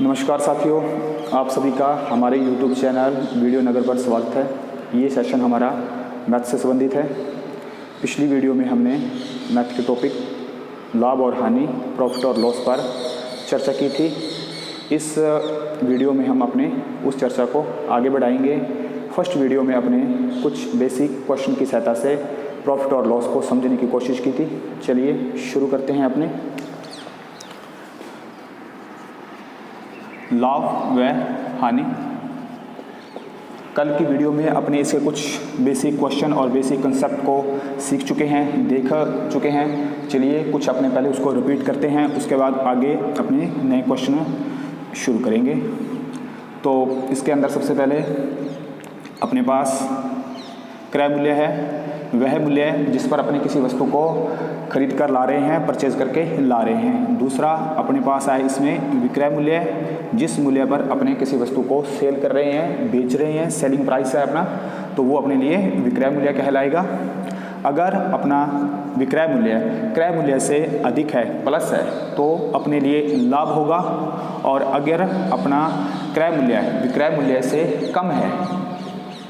नमस्कार साथियों, आप सभी का हमारे YouTube चैनल वीडियो नगर पर स्वागत है। ये सेशन हमारा मैथ से संबंधित है। पिछली वीडियो में हमने मैथ के टॉपिक लाभ और हानि, प्रॉफिट और लॉस पर चर्चा की थी। इस वीडियो में हम अपने उस चर्चा को आगे बढ़ाएंगे। फर्स्ट वीडियो में अपने कुछ बेसिक क्वेश्चन की सहायता से प्रॉफिट और लॉस को समझने की कोशिश की थी। चलिए शुरू करते हैं अपने लाभ व हानि। कल की वीडियो में अपने इसके कुछ बेसिक क्वेश्चन और बेसिक कंसेप्ट को सीख चुके हैं, देख चुके हैं। चलिए कुछ अपने पहले उसको रिपीट करते हैं, उसके बाद आगे अपने नए क्वेश्चन शुरू करेंगे। तो इसके अंदर सबसे पहले अपने पास क्रय मूल्य है, वह मूल्य जिस पर अपने किसी वस्तु को खरीद कर ला रहे हैं, परचेज करके ला रहे हैं। दूसरा अपने पास है इसमें विक्रय मूल्य, जिस मूल्य पर अपने किसी वस्तु को सेल कर रहे हैं, बेच रहे हैं, सेलिंग प्राइस है अपना, तो वो अपने लिए विक्रय मूल्य कहलाएगा। अगर अपना विक्रय मूल्य क्रय मूल्य से अधिक है, प्लस है, तो अपने लिए लाभ होगा। और अगर अपना क्रय मूल्य विक्रय मूल्य से कम है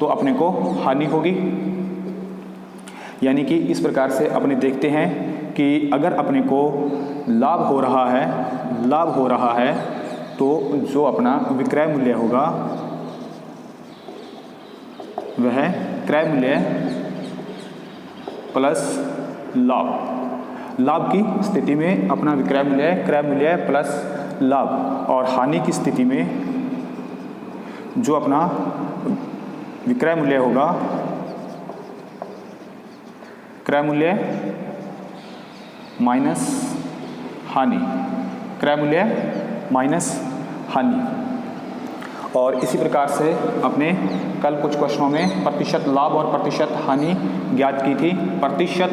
तो अपने को हानि होगी। यानी कि इस प्रकार से अपने देखते हैं कि अगर अपने को लाभ हो रहा है तो जो अपना विक्रय मूल्य होगा वह क्रय मूल्य प्लस लाभ की स्थिति में अपना विक्रय मूल्य क्रय मूल्य प्लस लाभ, और हानि की स्थिति में जो अपना विक्रय मूल्य होगा क्रय मूल्य माइनस हानि, क्रय मूल्य माइनस हानि। और इसी प्रकार से अपने कल कुछ क्वेश्चनों में प्रतिशत लाभ और प्रतिशत हानि ज्ञात की थी। प्रतिशत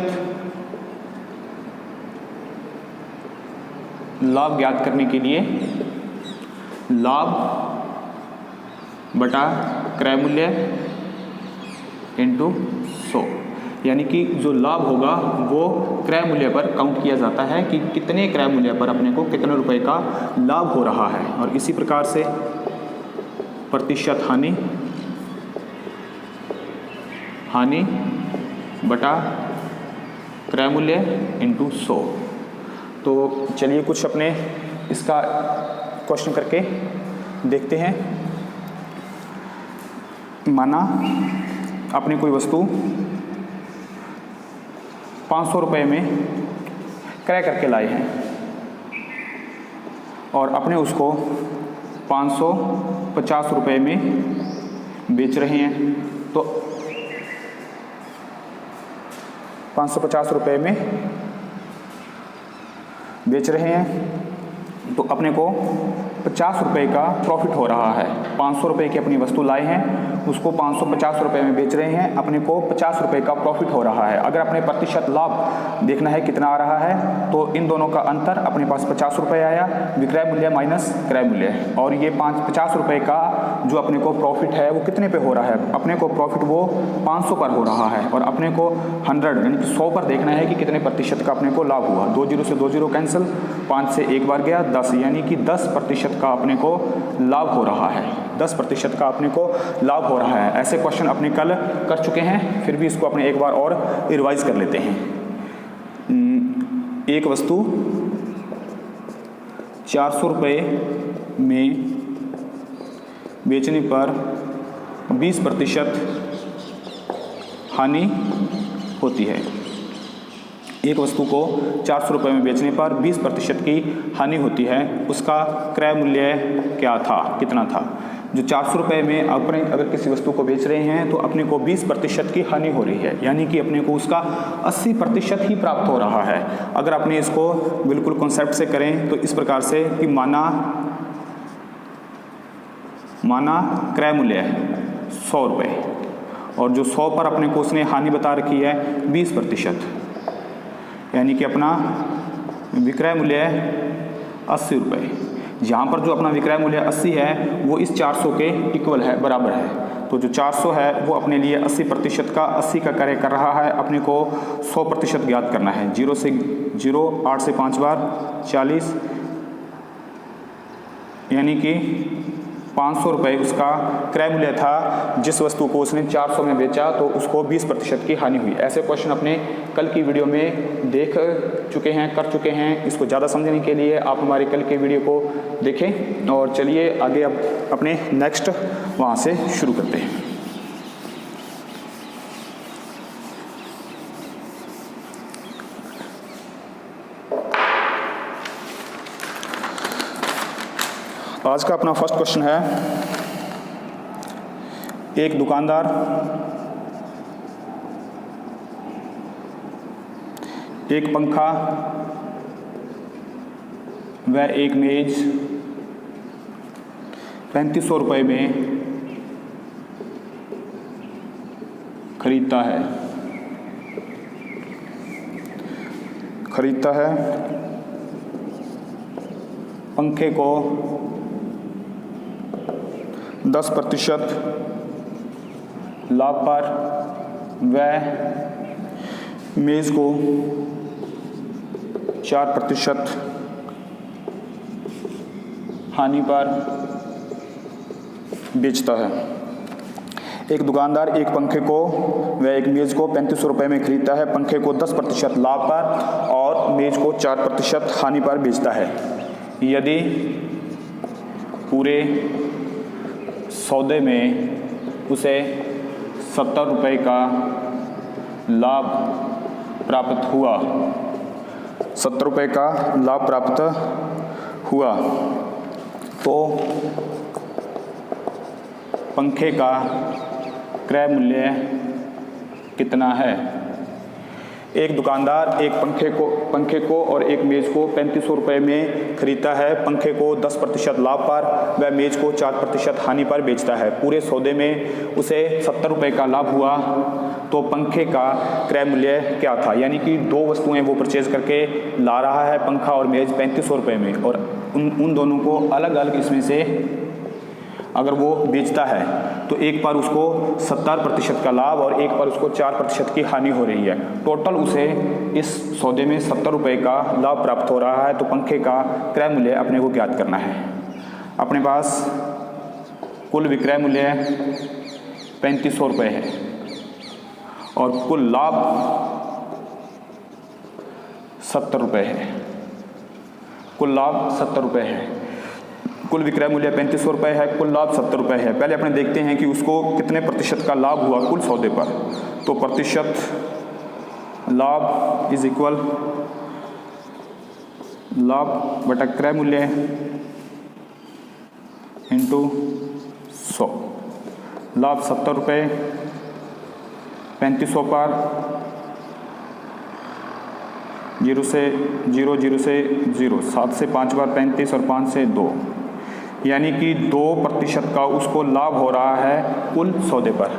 लाभ ज्ञात करने के लिए लाभ बटा क्रय मूल्य इंटू 100, यानी कि जो लाभ होगा वो क्रय मूल्य पर काउंट किया जाता है कि कितने क्रय मूल्य पर अपने को कितने रुपए का लाभ हो रहा है। और इसी प्रकार से प्रतिशत हानि बटा क्रय मूल्य इंटू 100। तो चलिए कुछ अपने इसका क्वेश्चन करके देखते हैं। माना अपने कोई वस्तु 500 रुपये में क्रय करके लाए हैं और अपने उसको 550 रुपये में बेच रहे हैं। तो 550 रुपये में बेच रहे हैं तो अपने को 50 रुपये का प्रॉफिट हो रहा है। 500 रुपये की अपनी वस्तु लाए हैं, उसको 550 रुपये में बेच रहे हैं, अपने को 50 रुपये का प्रॉफिट हो रहा है। अगर अपने प्रतिशत लाभ देखना है कितना आ रहा है तो इन दोनों का अंतर अपने पास 50 रुपये आया, विक्रय मूल्य माइनस क्रय मूल्य। और ये 50 रुपये का जो अपने को प्रॉफिट है वो कितने पे हो रहा है? अपने को प्रॉफिट वो 500 पर हो रहा है और अपने को 100 यानी कि 100 पर देखना है कि कितने प्रतिशत का अपने को लाभ हुआ। 2 जीरो से 2 जीरो कैंसिल, 5 से एक बार गया 10, यानी कि 10% का अपने को लाभ हो रहा है। 10% का अपने को लाभ हो रहा है। ऐसे क्वेश्चन अपने कल कर चुके हैं, फिर भी इसको अपने एक बार और रिवाइज कर लेते हैं। एक वस्तु 400 रुपये में बेचने पर 20% हानि होती है। एक वस्तु को 400 रुपये में बेचने पर 20% की हानि होती है। उसका क्रय मूल्य क्या था, कितना था? जो 400 रुपये में अपने अगर किसी वस्तु को बेच रहे हैं तो अपने को 20% की हानि हो रही है, यानी कि अपने को उसका 80% ही प्राप्त हो रहा है। अगर अपने इसको बिल्कुल कॉन्सेप्ट से करें तो इस प्रकार से कि माना क्रय मूल्य है 100 रुपये और जो 100 पर अपने को उसने हानि बता रखी है 20%, यानी कि अपना विक्रय मूल्य है 80 रुपये। जहाँ पर जो अपना विक्रय मूल्य 80 है वो इस 400 के इक्वल है, बराबर है। तो जो 400 है वो अपने लिए 80% का 80 का कार्य कर रहा है। अपने को 100% ज्ञात करना है। 0 से 0, 8 से 5 बार 40, यानी कि 500 रुपये उसका क्रय मूल्य था। जिस वस्तु को उसने 400 में बेचा तो उसको 20% की हानि हुई। ऐसे क्वेश्चन अपने कल की वीडियो में देख चुके हैं, कर चुके हैं। इसको ज़्यादा समझने के लिए आप हमारे कल के वीडियो को देखें। और चलिए आगे अब अपने नेक्स्ट वहाँ से शुरू करते हैं। आज का अपना फर्स्ट क्वेश्चन है, एक दुकानदार एक पंखा व एक मेज 3500 रुपये में खरीदता है। पंखे को 10% लाभ पर व मेज़ को 4% हानि पर बेचता है। एक दुकानदार एक पंखे को व एक मेज़ को 3500 रुपये में खरीदता है। पंखे को 10% लाभ पर और मेज़ को 4% हानि पर बेचता है। यदि पूरे सौदे में उसे 70 रुपये का लाभ प्राप्त हुआ, 70 रुपये का लाभ प्राप्त हुआ तो पंखे का क्रय मूल्य कितना है? एक दुकानदार एक पंखे को और एक मेज़ को 3500 रुपये में खरीदता है। पंखे को 10% लाभ पर व मेज़ को 4% हानि पर बेचता है। पूरे सौदे में उसे 70 रुपये का लाभ हुआ तो पंखे का क्रय मूल्य क्या था? यानी कि दो वस्तुएं वो परचेज करके ला रहा है, पंखा और मेज़ 3500 रुपये में, और उन दोनों को अलग अलग इसमें से अगर वो बेचता है तो एक पर उसको 70% का लाभ और एक पर उसको 4% की हानि हो रही है। टोटल उसे इस सौदे में 70 रुपये का लाभ प्राप्त हो रहा है। तो पंखे का क्रय मूल्य अपने को ज्ञात करना है। अपने पास कुल विक्रय मूल्य 3500 रुपये है और कुल लाभ 70 रुपये है। कुल लाभ 70 रुपये है। कुल विक्रय मूल्य 3500 रुपये है, कुल लाभ 70 रुपये है। पहले अपने देखते हैं कि उसको कितने प्रतिशत का लाभ हुआ कुल सौदे पर। तो प्रतिशत लाभ इज इक्वल लाभ बटा क्रय मूल्य इंटू 100। लाभ 70 रुपये, 3500 पर 0 से 0, 0 से 0, 7 से 5 बार 35 और 5 से 2, यानी कि 2% का उसको लाभ हो रहा है कुल सौदे पर।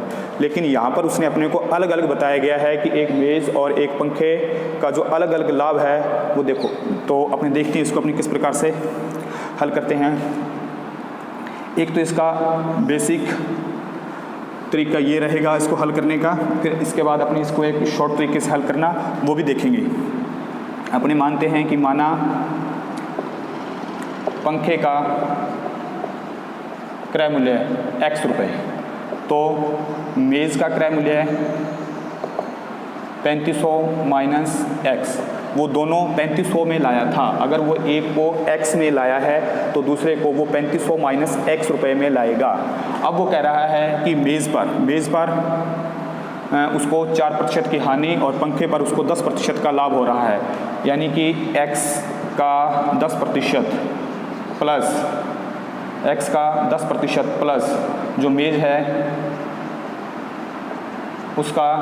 लेकिन यहाँ पर उसने अपने को अलग अलग बताया गया है कि एक मेज़ और एक पंखे का जो अलग अलग लाभ है वो देखो। तो अपने देखते हैं इसको अपनी किस प्रकार से हल करते हैं। एक तो इसका बेसिक तरीका ये रहेगा इसको हल करने का, फिर इसके बाद अपने इसको एक शॉर्ट तरीके से हल करना वो भी देखेंगे। अपने मानते हैं कि माना पंखे का क्रय मूल्य X रुपये, तो मेज़ का क्रय मूल्य 3500 माइनस X। वो दोनों 3500 में लाया था। अगर वो एक को X में लाया है तो दूसरे को वो 3500 माइनस X रुपये में लाएगा। अब वो कह रहा है कि मेज़ पर उसको 4% की हानि और पंखे पर उसको 10% का लाभ हो रहा है। यानी कि X का 10% प्लस X का 10% प्लस जो मेज है उसका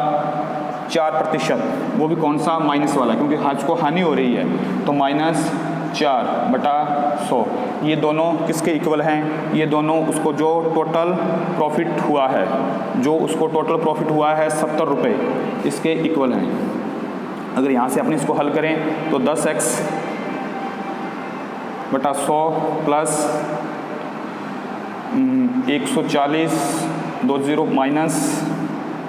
4%, वो भी कौन सा? माइनस वाला, क्योंकि आज को हानि हो रही है। तो -4/100 ये दोनों किसके इक्वल हैं? ये दोनों उसको जो टोटल प्रॉफिट हुआ है, ₹70 रुपये, इसके इक्वल हैं। अगर यहाँ से अपने इसको हल करें तो 10x/100 प्लस 140 20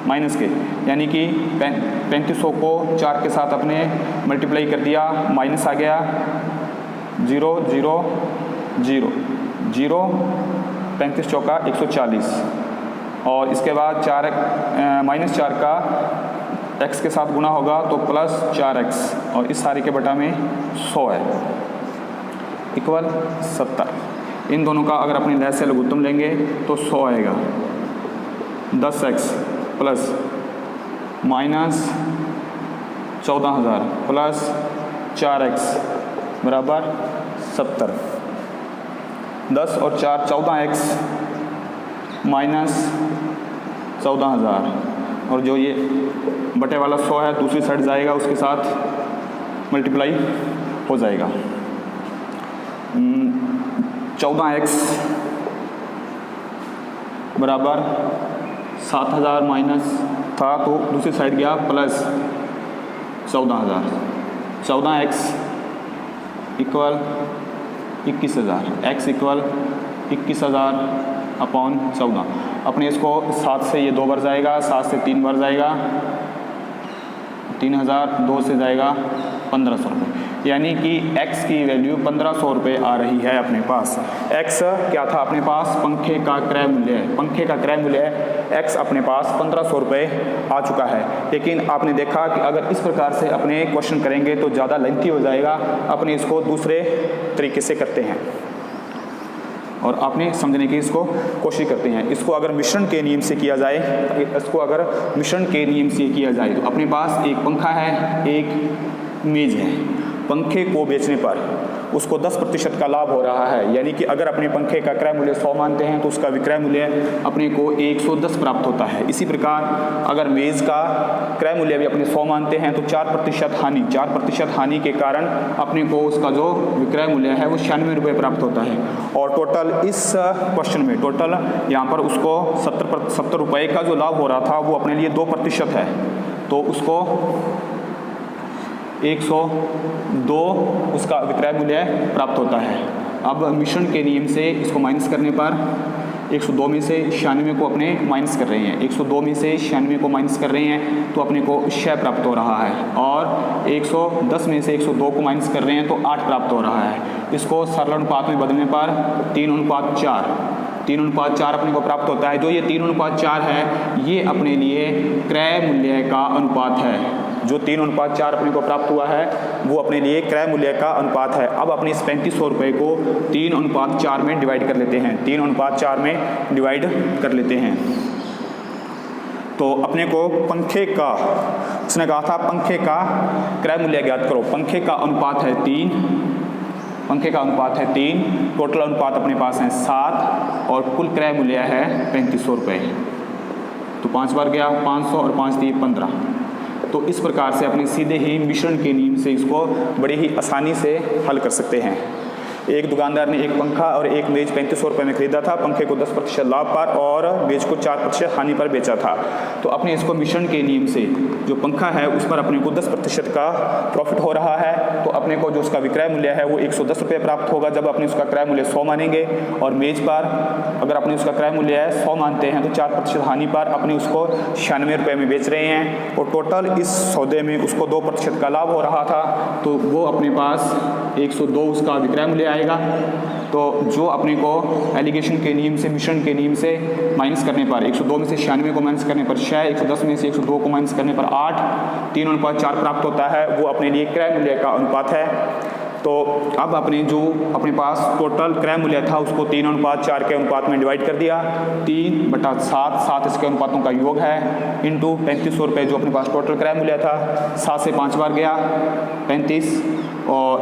माइनस के, यानी कि 3500 को 4 के साथ अपने मल्टीप्लाई कर दिया, माइनस आ गया 0 0 0 0, 35 चौका 140, और इसके बाद -4 का x के साथ गुना होगा तो +4x, और इस सारे के बटा में 100 है, इक्वल 70। इन दोनों का अगर अपनी लहज़ से लघुत्तम लेंगे तो 100 आएगा, 10x प्लस -14,000 प्लस 4x बराबर 70। 10 और 4 14x माइनस 14,000, और जो ये बटे वाला 100 है दूसरी साइड जाएगा, उसके साथ मल्टीप्लाई हो जाएगा। 14x बराबर 7,000 माइनस था तो दूसरी साइड गया plus 14,000, 14x equal 21,000, x equal 21,000 upon 14। अपने इसको 7 से ये 2 बार जाएगा, 7 से 3 बार जाएगा, 3,000, 2 से जाएगा 1,500 रुपये, यानी कि x की वैल्यू 1,500 रुपये आ रही है अपने पास। x क्या था अपने पास? पंखे का क्रय मूल्य है, पंखे का क्रय मूल्य है x अपने पास 1,500 रुपये आ चुका है। लेकिन आपने देखा कि अगर इस प्रकार से अपने क्वेश्चन करेंगे तो ज़्यादा लेंथी हो जाएगा, अपने इसको दूसरे तरीके से करते हैं और आपने समझने की इसको कोशिश करते हैं। इसको अगर मिश्रण के नियम से किया जाए, तो अपने पास एक पंखा है, एक मेज है। पंखे को बेचने पर उसको 10% का लाभ हो रहा है, यानी कि अगर अपने पंखे का क्रय मूल्य 100 मानते हैं तो उसका विक्रय मूल्य अपने को 110 प्राप्त होता है। इसी प्रकार अगर मेज़ का क्रय मूल्य भी अपने 100 मानते हैं तो 4% हानि के कारण अपने को उसका जो विक्रय मूल्य है वो 96 रुपये प्राप्त होता है। और टोटल इस क्वेश्चन में टोटल यहाँ पर उसको 70 रुपये का जो लाभ हो रहा था वो अपने लिए 2% है, तो उसको 102 उसका विक्रय मूल्य प्राप्त होता है। अब मिश्रण के नियम से इसको माइनस करने पर 102 में से 96 को अपने माइनस कर रहे हैं, 102 में से 96 को माइनस कर रहे हैं तो अपने को 6 प्राप्त हो रहा है, और 110 में से 102 को माइनस कर रहे हैं तो 8 प्राप्त हो रहा है। इसको सरल अनुपात में बदलने पर 3:4 अपने को प्राप्त होता है। जो ये 3:4 है ये अपने लिए क्रय मूल्य का अनुपात है। जो 3:4 अपने को प्राप्त हुआ है वो अपने लिए क्रय मूल्य का अनुपात है। अब अपने इस 3500 रुपये को 3:4 में डिवाइड कर लेते हैं, 3:4 में डिवाइड कर लेते हैं। तो अपने को पंखे का, उसने कहा था पंखे का क्रय मूल्य ज्ञात करो। पंखे का अनुपात है 3, टोटल अनुपात अपने पास है 7, और कुल क्रय मूल्य है 3500 रुपये। तो 5 बार गया 500 और 5 दिए 15। तो इस प्रकार से अपने सीधे ही मिश्रण के नियम से इसको बड़ी ही आसानी से हल कर सकते हैं। एक दुकानदार ने एक पंखा और एक मेज 3500 रुपये में खरीदा था, पंखे को 10% लाभ पर और मेज को 4% हानि पर बेचा था। तो अपने इसको मिश्रण के नियम से जो पंखा है उस पर अपने को 10% का प्रॉफिट हो रहा है, तो अपने को जो उसका विक्रय मूल्य है वो 110 रुपये प्राप्त होगा जब अपने उसका क्रय मूल्य 100 मानेंगे। और मेज पर अगर अपने उसका क्रय मूल्य है 100 मानते हैं तो 4% हानि पर अपने उसको 96 रुपये में बेच रहे हैं, और टोटल इस सौदे में उसको 2% का लाभ हो रहा था, तो वो अपने पास 102 उसका विक्रय मूल्य आएगा। तो जो अपने को एलिगेशन के नियम से, मिश्रण के नियम से माइनस करने पर 102 में से 96 को माइनस करने पर 6, 110 में से 102 को माइनस करने पर 8, 3:4 प्राप्त होता है, वो अपने लिए क्रय मूल्य का अनुपात है। तो अब अपने जो अपने पास टोटल क्रय मूल्य था उसको 3:4 के अनुपात में डिवाइड कर दिया, 3/7, 7 इसके अनुपातों का योग है, इंटू 3500 रुपये जो अपने पास टोटल क्रय मूल्य था। 7 से 5 बार गया 35, और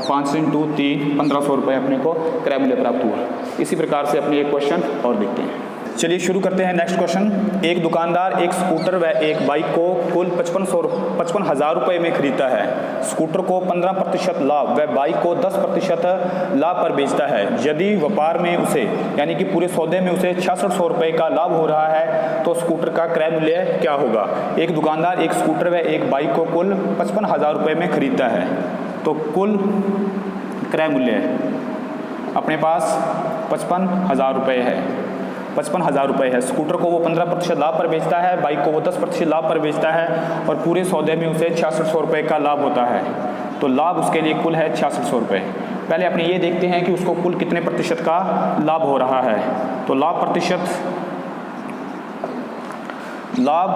5 इंटू 3 1500 रुपये अपने को क्रय मूल्य प्राप्त हुआ। इसी प्रकार से अपने एक क्वेश्चन और देखते हैं। चलिए शुरू करते हैं नेक्स्ट क्वेश्चन। एक दुकानदार एक स्कूटर व एक बाइक को कुल 55,000 रुपये में खरीदता है। स्कूटर को 15% लाभ व बाइक को 10% लाभ पर बेचता है। यदि व्यापार में उसे, यानी कि पूरे सौदे में उसे 6600 रुपये का लाभ हो रहा है तो स्कूटर का क्रय मूल्य क्या होगा? एक दुकानदार एक स्कूटर व एक बाइक को कुल 55,000 रुपये में खरीदता है, तो कुल क्रय मूल्य अपने पास 55,000 रुपये है। 55,000 रुपये है। स्कूटर को वो 15% लाभ पर बेचता है, बाइक को वो 10% लाभ पर बेचता है, और पूरे सौदे में उसे 6600 रुपये का लाभ होता है। तो लाभ उसके लिए कुल है 6600 रुपये। पहले अपने ये देखते हैं कि उसको कुल कितने प्रतिशत का लाभ हो रहा है। तो लाभ प्रतिशत, लाभ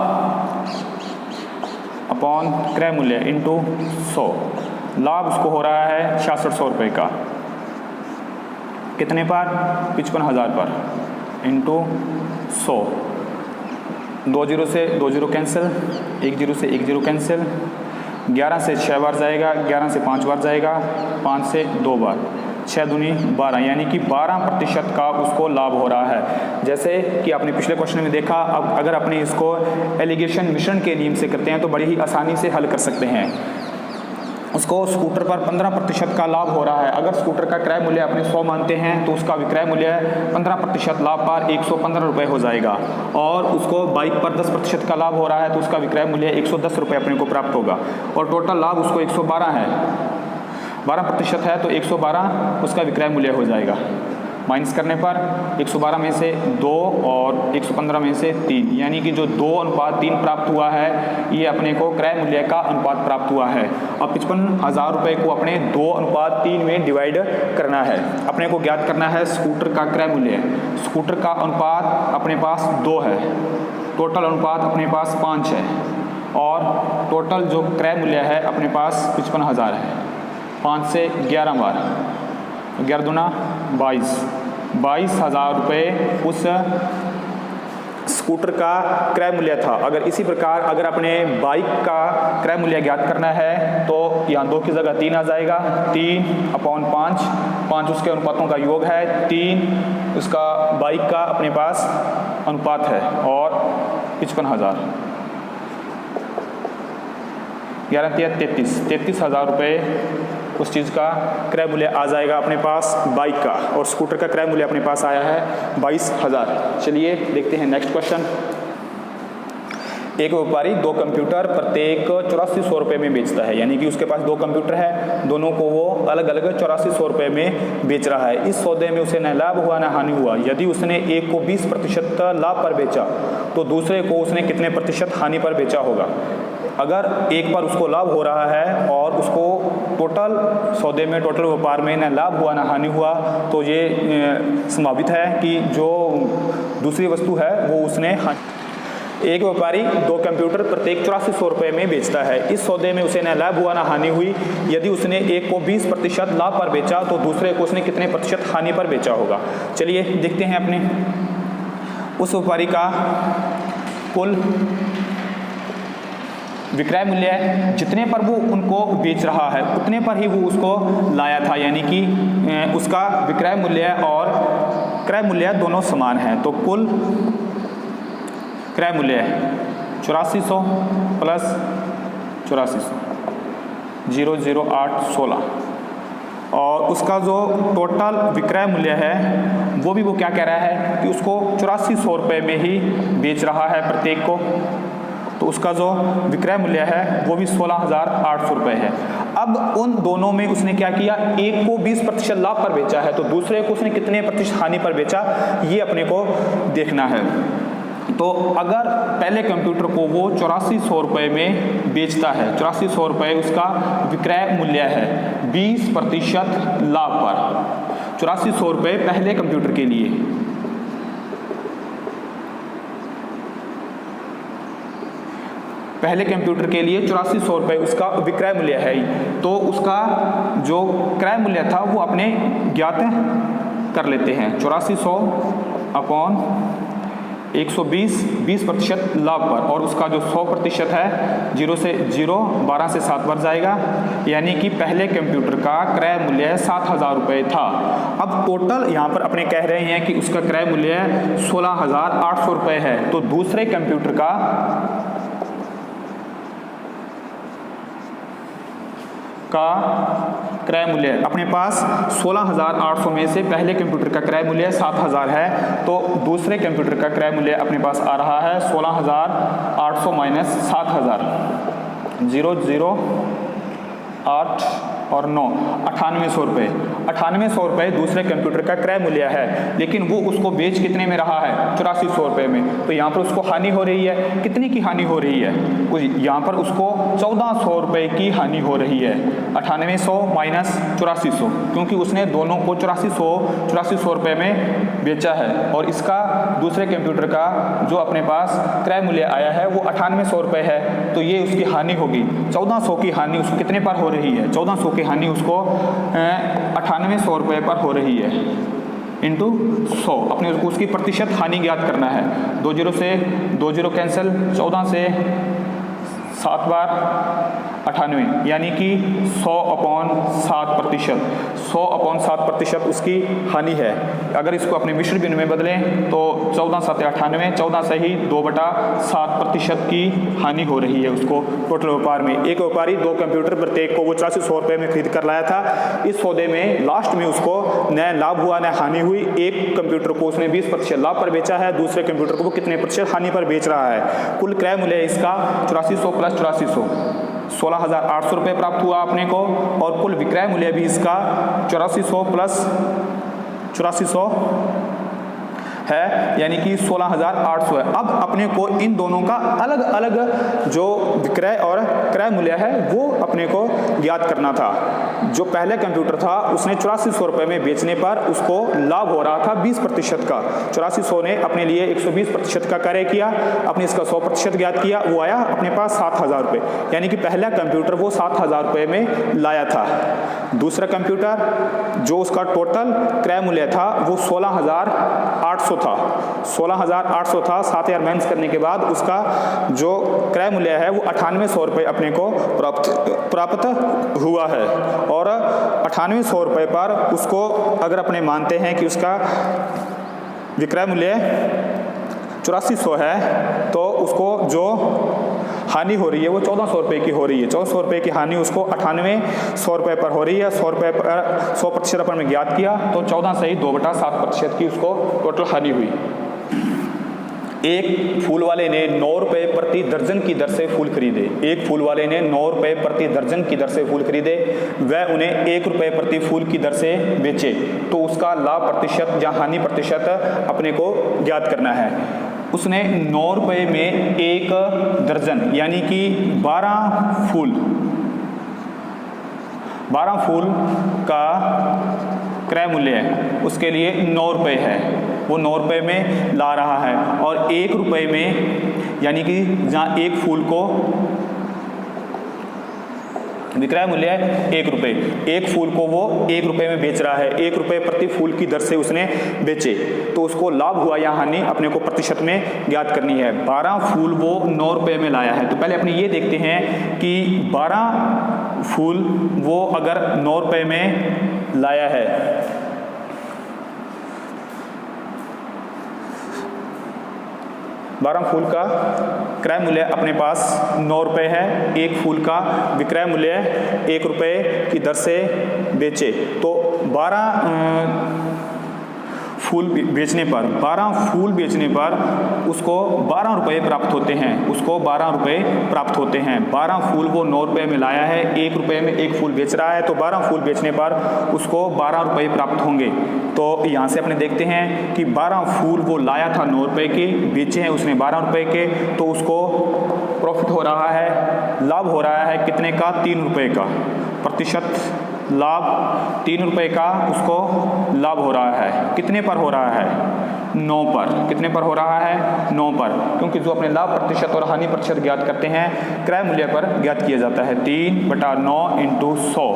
अपॉन क्रय मूल्य इंटू 100, लाभ उसको हो रहा है 6600 रुपये का, कितने पर, 55,000 पर, इंटू 100, 2 जीरो से 2 जीरो कैंसिल, 1 जीरो से 1 जीरो कैंसिल, 11 से 6 बार जाएगा, 11 से 5 बार जाएगा, 5 से 2 बार, 6 दूनी 12, यानी कि 12% का उसको लाभ हो रहा है। जैसे कि आपने पिछले क्वेश्चन में देखा, अब अगर अपने इसको एलिगेशन मिश्रण के नियम से करते हैं तो बड़ी ही आसानी से हल कर सकते हैं। उसको स्कूटर पर 15% का लाभ हो रहा है। अगर स्कूटर का क्रय मूल्य अपने 100 मानते हैं तो उसका विक्रय मूल्य 15% लाभ पर 115 रुपये हो जाएगा, और उसको बाइक पर 10% का लाभ हो रहा है तो उसका विक्रय मूल्य 110 रुपये अपने को प्राप्त होगा, और टोटल लाभ उसको 112 है, 12% है तो 112 उसका विक्रय मूल्य हो जाएगा। माइनस करने पर 112 में से 2 और 115 में से 3, यानी कि जो 2:3 प्राप्त हुआ है ये अपने को क्रय मूल्य का अनुपात प्राप्त हुआ है। अब 55,000 रुपये को अपने 2:3 में डिवाइड करना है। अपने को ज्ञात करना है स्कूटर का क्रय मूल्य। स्कूटर का अनुपात अपने पास 2 है, टोटल अनुपात अपने पास 5 है, और टोटल जो क्रय मूल्य है अपने पास 55,000 है। 5 से 11 बार, 11 दूना 22,000 रुपये उस स्कूटर का क्रय मूल्य था। अगर इसी प्रकार अगर अपने बाइक का क्रय मूल्य ज्ञात करना है तो यहाँ 2 की जगह 3 आ जाएगा, 3/5, 5 उसके अनुपातों का योग है, 3 उसका बाइक का अपने पास अनुपात है, और 55,000, 33,000 रुपये उस चीज़ का क्रय मूल्य आ जाएगा अपने पास बाइक का, और स्कूटर का क्रय मूल्य अपने पास आया है 22,000। चलिए देखते हैं नेक्स्ट क्वेश्चन। एक व्यापारी 2 कंप्यूटर प्रत्येक 8400 रुपये में बेचता है, यानी कि उसके पास 2 कंप्यूटर है, दोनों को वो अलग अलग 8400 रुपये में बेच रहा है। इस सौदे में उसे न लाभ हुआ न हानि हुआ। यदि उसने एक को 20% लाभ पर बेचा तो दूसरे को उसने कितने प्रतिशत हानि पर बेचा होगा। अगर एक पर उसको लाभ हो रहा है और उसको टोटल सौदे में, टोटल व्यापार में न लाभ हुआ न हानि हुआ, तो ये संभावित है कि जो दूसरी वस्तु है वो उसने एक व्यापारी 2 कंप्यूटर प्रत्येक 8400 रुपये में बेचता है। इस सौदे में उसे न लाभ हुआ न हानि हुई। यदि उसने एक को 20% लाभ पर बेचा तो दूसरे को उसने कितने प्रतिशत हानि पर बेचा होगा। चलिए देखते हैं अपने उस व्यापारी का कुल विक्रय मूल्य, जितने पर वो उनको बेच रहा है उतने पर ही वो उसको लाया था, यानी कि उसका विक्रय मूल्य और क्रय मूल्य दोनों समान हैं। तो कुल क्रय मूल्य 8400 प्लस 8400, 00816, और उसका जो टोटल विक्रय मूल्य है वो भी वो क्या कह रहा है कि उसको 8400 रुपये में ही बेच रहा है प्रत्येक को, तो उसका जो विक्रय मूल्य है वो भी 16,800 रुपये है। अब उन दोनों में उसने क्या किया, एक को 20% लाभ पर बेचा है तो दूसरे को उसने कितने प्रतिशत हानि पर बेचा, ये अपने को देखना है। तो अगर पहले कंप्यूटर को वो 8400 रुपये में बेचता है, 8400 रुपये उसका विक्रय मूल्य है, 20% लाभ पर 8400 रुपये पहले कंप्यूटर के लिए, पहले कंप्यूटर के लिए 8400 रुपये उसका विक्रय मूल्य है, तो उसका जो क्रय मूल्य था वो अपने ज्ञात कर लेते हैं। 8400 अपॉन 120, 20% लाभ पर, और उसका जो 100% है 0 से 0, 12 से 7 बार जाएगा, यानी कि पहले कंप्यूटर का क्रय मूल्य 7,000 रुपये था। अब टोटल यहाँ पर अपने कह रहे हैं कि उसका क्रय मूल्य 16,800 रुपये है, तो दूसरे कंप्यूटर का क्रय मूल्य अपने पास 16,800 में से पहले कंप्यूटर का क्रय मूल्य 7,000 है, तो दूसरे कंप्यूटर का क्रय मूल्य अपने पास आ रहा है 16,800 माइनस 7,000, 008 और 9, 9800 रुपये। 9800 रुपये दूसरे कंप्यूटर का क्रय मूल्य है, लेकिन वो उसको बेच कितने में रहा है? 8400 रुपये में। तो यहाँ पर उसको हानि हो रही है। कितने की हानि हो रही है? यहाँ पर उसको 1400 रुपये की हानि हो रही है। 9800 माइनस 8400, क्योंकि उसने दोनों को 8400 रुपये में बेचा है, और इसका दूसरे कंप्यूटर का जो अपने पास क्रय मूल्य आया है वो 9800 रुपये है, तो ये उसकी हानि होगी। 1400 की हानि उसको कितने पर हो रही है? 1400 की हानि उसको 9800 रुपये पर हो रही है, इंटू 100। अपने उसकी प्रतिशत हानि ज्ञात करना है। 20 से 20 कैंसिल, 14 से 7 बार 98, यानी कि 100/7%। 100/7% उसकी हानि है। अगर इसको अपने मिश्र बिंदु में बदलें तो 14 7 98, 14 से ही 2/7% की हानि हो रही है उसको टोटल व्यापार में। एक व्यापारी 2 कंप्यूटर प्रत्येक को वो 8400 रुपये में खरीद कर लाया था। इस सौदे में लास्ट में उसको न लाभ हुआ न हानि हुई। एक कंप्यूटर को उसने 20% लाभ पर बेचा है, दूसरे कंप्यूटर को वो कितने प्रतिशत हानि पर बेच रहा है। कुल क्रय मूल्य इसका 8400 प्लस 8400, 16,800 रुपये प्राप्त हुआ अपने को, और कुल विक्रय मूल्य भी इसका 8400 प्लस 8400 है, यानी कि 16,800 है। अब अपने को इन दोनों का अलग अलग जो विक्रय और क्रय मूल्य है वो अपने को ज्ञात करना था। जो पहले कंप्यूटर था उसने 8400 रुपये में बेचने पर उसको लाभ हो रहा था 20% का। 8400 ने अपने लिए 120% का कार्य किया, अपने इसका 100% ज्ञात किया, वो आया अपने पास 7,000 रुपये, यानी कि पहला कंप्यूटर वो 7,000 रुपये में लाया था। दूसरा कंप्यूटर जो उसका टोटल क्रय मूल्य था वो 16,800 था। 16,800 था। 7,000 माइनस करने के बाद उसका जो क्रय मूल्य है वो 9800 रुपये अपने को प्राप्त हुआ है, और 9800 रुपये पर उसको अगर अपने मानते हैं कि उसका विक्रय मूल्य 8400 है, तो उसको जो हानि हो रही है वो 1400 रुपये की हो रही है। 1400 रुपये की हानि उसको 9800 रुपये पर हो रही है। 100 रुपये पर 100% अपन में ज्ञात किया तो 14 से ही 2/7% की उसको टोटल हानि हुई। एक फूल वाले ने 9 रुपये प्रति दर्जन की दर से फूल खरीदे। एक फूल वाले ने 9 रुपये प्रति दर्जन की दर से फूल खरीदे, वह उन्हें 1 रुपये प्रति फूल की दर से बेचे, तो उसका लाभ प्रतिशत या हानि प्रतिशत अपने को ज्ञात करना है। उसने 9 रुपये में 1 दर्जन यानी कि 12 फूल का क्रय मूल्य है, उसके लिए 9 रुपये है, वो 9 रुपये में ला रहा है, और 1 रुपये में यानी कि जहाँ 1 फूल को विक्रय मूल्य है 1 रुपये, 1 फूल को वो 1 रुपये में बेच रहा है। 1 रुपये प्रति फूल की दर से उसने बेचे, तो उसको लाभ हुआ या हानि अपने को प्रतिशत में ज्ञात करनी है। 12 फूल वो 9 रुपये में लाया है, तो पहले अपने ये देखते हैं कि 12 फूल वो अगर 9 रुपये में लाया है, बारह फूल का क्रय मूल्य अपने पास 9 रुपये है, 1 फूल का विक्रय मूल्य 1 रुपये की दर से बेचे, तो 12 फूल बेचने पर उसको 12 रुपये प्राप्त होते हैं, 12 फूल वो 9 रुपये में लाया है, 1 रुपये में 1 फूल बेच रहा है, तो 12 फूल बेचने पर उसको 12 रुपये प्राप्त होंगे। तो यहाँ से अपने देखते हैं कि 12 फूल वो लाया था 9 रुपये के, बेचे हैं उसने 12 रुपये के, तो उसको प्रॉफिट हो रहा है, लाभ हो रहा है कितने का? 3 रुपये का। प्रतिशत लाभ 3 रुपये का उसको लाभ हो रहा है। कितने पर हो रहा है? 9 पर। कितने पर हो रहा है? 9 पर, क्योंकि जो अपने लाभ प्रतिशत और हानि प्रतिशत ज्ञात करते हैं क्रय मूल्य पर ज्ञात किया जाता है। 3/9 इंटू 100,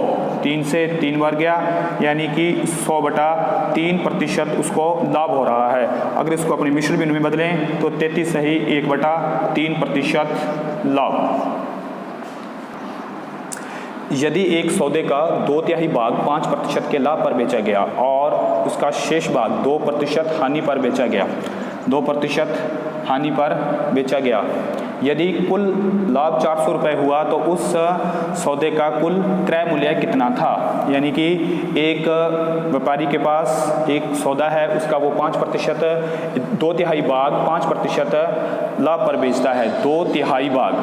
3 से 3 बार गया, यानी कि 100/3% उसको लाभ हो रहा है। अगर इसको अपने मिश्र बिंदु में बदलें तो 33 सही 1/3% लाभ। यदि एक सौदे का 2/3 भाग 5% के लाभ पर बेचा गया और उसका शेष भाग 2% हानि पर बेचा गया, 2% हानि पर बेचा गया, यदि कुल लाभ 400 रुपये हुआ तो उस सौदे का कुल क्रय मूल्य कितना था? यानी कि एक व्यापारी के पास एक सौदा है, उसका वो 5% 2/3 भाग 5% लाभ पर बेचता है। 2/3 भाग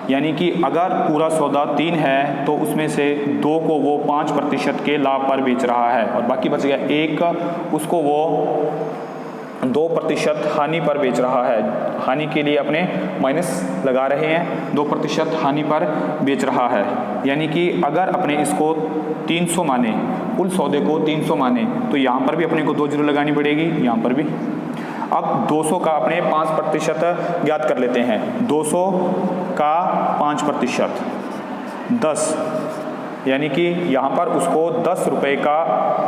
यानी कि अगर पूरा सौदा 3 है तो उसमें से 2 को वो 5% के लाभ पर बेच रहा है और बाकी बच गया 1, उसको वो 2% हानि पर बेच रहा है। हानि के लिए अपने माइनस लगा रहे हैं, 2% हानि पर बेच रहा है। यानी कि अगर अपने इसको 300 माने, कुल सौदे को 300 माने, तो यहाँ पर भी अपने को 2 जीरो लगानी पड़ेगी, यहाँ पर भी। अब 200 का अपने 5% ज्ञात कर लेते हैं। 200 का 5%, 10, यानी कि यहाँ पर उसको 10 रुपये का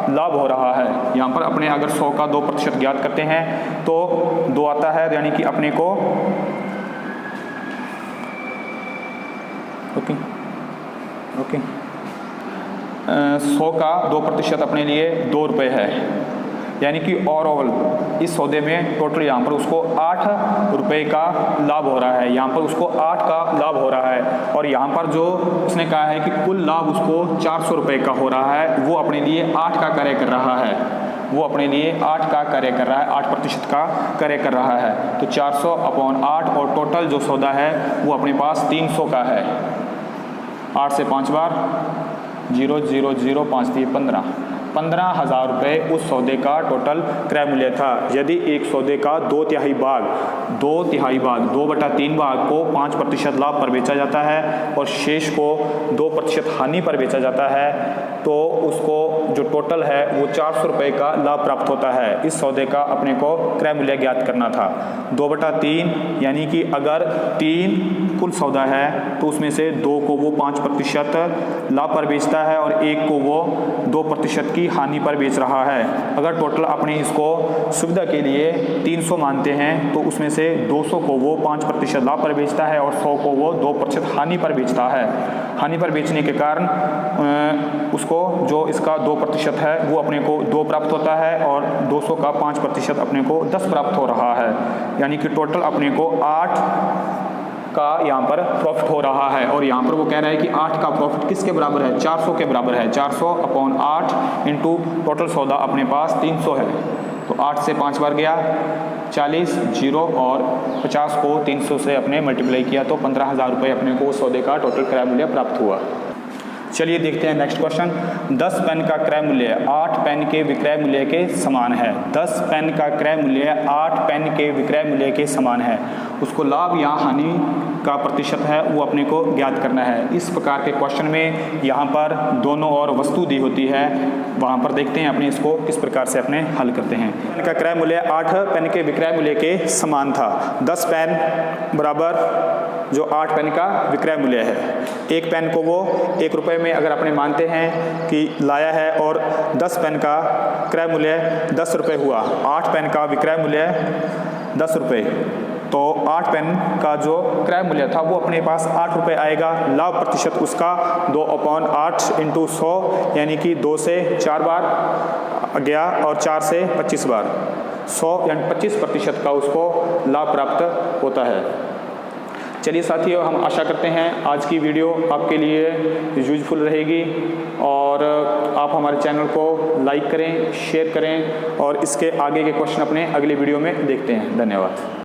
लाभ हो रहा है। यहाँ पर अपने अगर 100 का 2% ज्ञात करते हैं तो 2 आता है, यानी कि अपने को ओके 100 का 2% अपने लिए 2 रुपये है। यानी कि ओवरऑल इस सौदे में टोटल यहाँ पर उसको 8 रुपये का लाभ हो रहा है, यहाँ पर उसको 8 का लाभ हो रहा है। और यहाँ पर जो उसने कहा है कि कुल लाभ उसको 400 रुपये का हो रहा है, वो अपने लिए 8 का कार्य कर रहा है, वो अपने लिए 8 का कार्य कर रहा है, 8% का कार्य कर रहा है। तो 400/8 और टोटल जो सौदा है वो अपने पास 300 का है। 8 से 5 बार 0 0 0 5 दिए 15,000 रुपये उस सौदे का टोटल क्रय मूल्य था। यदि एक सौदे का 2/3 भाग 2/3 भाग को 5% लाभ पर बेचा जाता है और शेष को 2% हानि पर बेचा जाता है, तो उसको जो टोटल है वो 400 रुपये का लाभ प्राप्त होता है। इस सौदे का अपने को क्रय मूल्य ज्ञात करना था। 2/3 यानी कि अगर 3 कुल सौदा है तो उसमें से 2 को वो 5% लाभ पर बेचता है और 1 को वो 2% की हानि पर बेच रहा है। अगर टोटल अपने इसको सुविधा के लिए 300 मानते हैं तो उसमें से 200 को वो 5% लाभ पर बेचता है और 100 को वो 2% हानि पर बेचता है। हानि पर बेचने के कारण उसको जो इसका 2% है वो अपने को 2 प्राप्त होता है और 200 का 5% अपने को 10 प्राप्त हो रहा है। यानी कि टोटल अपने को 8 का यहाँ पर प्रॉफिट हो रहा है। और यहाँ पर वो कह रहा है कि 8 का प्रॉफिट किसके बराबर है? 400 के बराबर है। 400/8 इंटू टोटल सौदा अपने पास 300 है, तो 8 से 5 बार गया 40, 0 और 50 को 300 से अपने मल्टीप्लाई किया तो 15,000 रुपये अपने को सौदे का टोटल क्रय मूल्य प्राप्त हुआ। चलिए देखते हैं नेक्स्ट क्वेश्चन। 10 पेन का क्रय मूल्य 8 पेन के विक्रय मूल्य के समान है। 10 पेन का क्रय मूल्य 8 पेन के विक्रय मूल्य के समान है। उसको लाभ या हानि का प्रतिशत है वो अपने को ज्ञात करना है। इस प्रकार के क्वेश्चन में यहाँ पर दोनों और वस्तु दी होती है, वहाँ पर देखते हैं अपने इसको किस प्रकार से अपने हल करते हैं। पेन का क्रय मूल्य 8 पेन के विक्रय मूल्य के समान था। 10 पेन बराबर जो 8 पेन का विक्रय मूल्य है। एक पेन को वो 1 रुपये में अगर अपने मानते हैं कि लाया है और 10 पेन का क्रय मूल्य 10 रुपये हुआ, 8 पेन का विक्रय मूल्य 10 रुपये, तो 8 पेन का जो क्रय मूल्य था वो अपने पास 8 रुपये आएगा। लाभ प्रतिशत उसका 2/8 इंटू 100 यानी कि 2 से 4 बार गया और 4 से 25 बार 100 यानी 25% का उसको लाभ प्राप्त होता है। चलिए साथियों, हम आशा करते हैं आज की वीडियो आपके लिए यूजफुल रहेगी और आप हमारे चैनल को लाइक करें, शेयर करें और इसके आगे के क्वेश्चन अपने अगले वीडियो में देखते हैं। धन्यवाद।